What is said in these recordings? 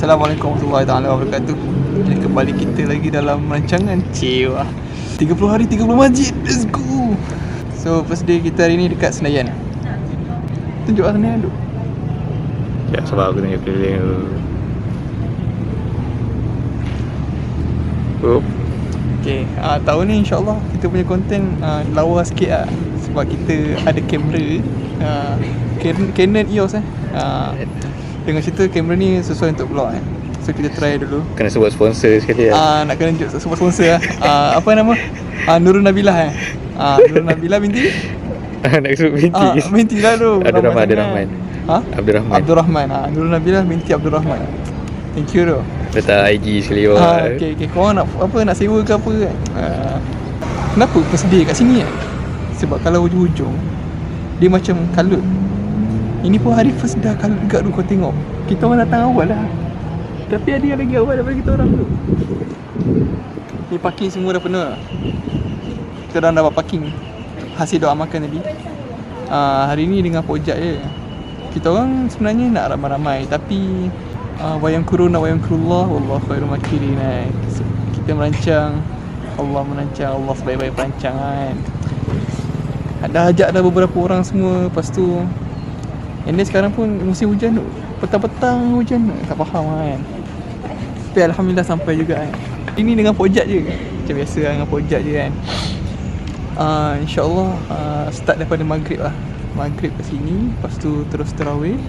Assalamualaikum warahmatullahi wabarakatuh. Ini kembali kita lagi dalam rancangan Cewa 30 hari 30 masjid. Let's go. So first day kita hari ni dekat Senayan. Tunjuk lah Senayan tu. Ya, sebab aku tunjuk keliling dulu. Okay, tahun ni insyaAllah kita punya konten lawa sikit lah. Sebab kita ada kamera Canon EOS dengan cerita kamera ni sesuai untuk vlog So kita try dulu. Kena sebut sponsor sekali lah. Nak kena sebut sponsor lah. Apa nama? Nurul Nabilah Nurul Nabilah binti? Nak sebut binti? Binti lah tu. Abdul Rahman. Abdul Rahman. Nurul Nabilah binti Abdul Rahman. Thank you tu. Letak IG sekali bawah. Okay. Korang nak sewa ke apa kan? Kenapa bersedia kat sini kan? Sebab kalau hujung-hujung dia macam kalut. Ini pun hari first dah kalut juga tu kau tengok. Kita orang datang awal lah. Tapi ada yang lagi awal daripada kita orang tu. Ni parking semua dah penuh. Kita dah dapat parking hasil doa makan tadi. Hari ni dengan pojak je. Kita orang sebenarnya nak ramai-ramai, tapi wayang kuruna wayang kurullah wallahu khairul makirin. Kita merancang, Allah merancang, Allah sebaik-baik perancangan. Ada ajak dah beberapa orang semua. Lepas tu ini sekarang pun musim hujan tu. Petang-petang hujan tu. Tak faham kan. Tapi Alhamdulillah sampai juga kan. Ini dengan pojak je. Macam biasa lah dengan pojak je kan. InsyaAllah start daripada maghrib lah. Maghrib ke sini. Lepas tu terus tarawih.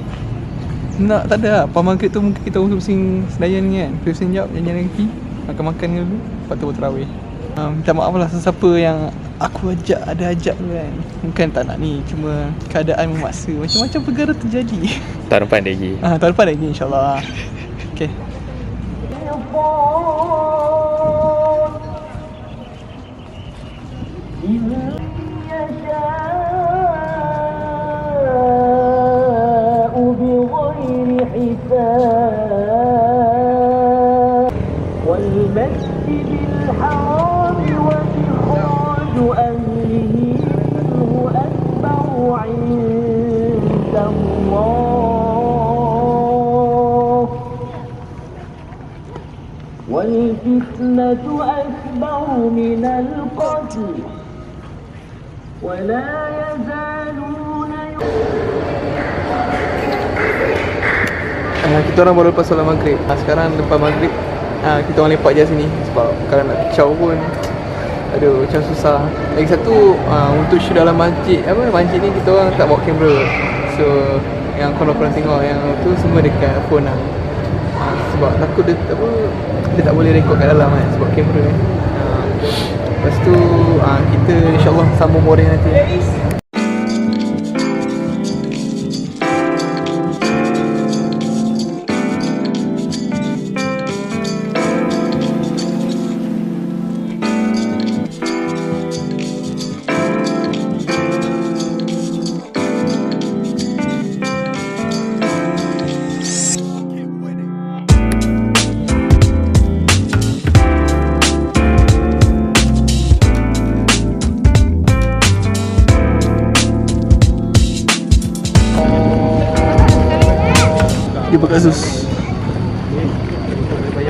Tak ada lah. Lepas maghrib tu mungkin kita pusing Senayan ni kan. Pusing sekejap, janjian lagi. Makan-makan dulu. Lepas tu tarawih. Minta maaf lah sesiapa yang aku ada ajak tu kan. Bukan tak nak ni, cuma keadaan memaksa. Macam-macam perkara terjadi. Tahun depan lagi. Tahun depan lagi insyaAllah. Okay. والفتنة أكبر من القتل ولا يزالون kita orang baru lepas solat maghrib. Sekarang lepas maghrib kita orang lepak je sini. Sebab kalau nak kicau pun aduh macam susah. Lagi satu untuk shoot dalam masjid masjid ni kita orang tak bawa kamera. So yang korang tengok yang tu semua dekat phone lah. Sebab takut dia tak boleh rekod kat dalam kan, sebab kamera kan. Lepas tu kita insyaAllah sambung boring nanti. Dia pakai Asus.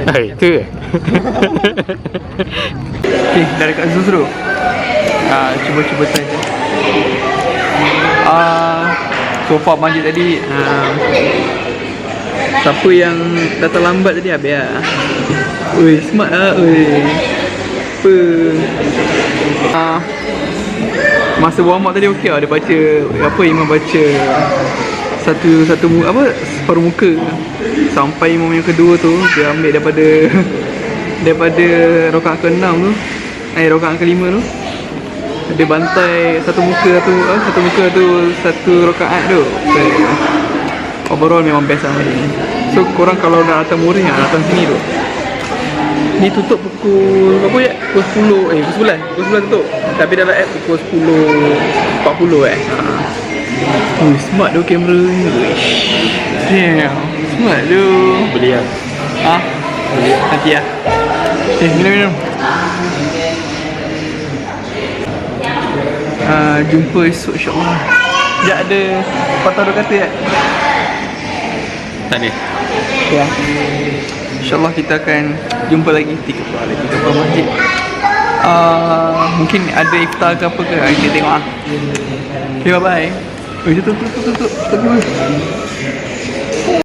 Itu ke? Okay, dah dekat Asus tu. Cuba try. So far masjid tadi siapa yang datang lambat tadi habis lah. Ui, smart lah. Ui, apa masa warm up tadi okey lah. Dia baca imam baca satu separuh muka. Sampai imam yang kedua tu dia ambil daripada rakaat ke-6 tu, rakaat ke-5 tu, dia bantai satu muka satu rakaat tu. Overall memang best lah ni. So korang kalau nak datang Muring datang sini tu. Ni tutup pukul berapa ya? Pukul 10. Pukul 11 tutup. Tapi dalam app pukul 10.40 smart tu kamera ni. Damn, smart tu. Beli lah. Beli nanti lah. Minum. Jumpa esok insyaAllah. Sekejap ada patah dua kata tak? Tak ada. Ya. InsyaAllah kita akan jumpa lagi 3 buah masjid. Mungkin ada iftar ke apa ke, kita tengok lah. Okay, bye bye. Tutup dulu.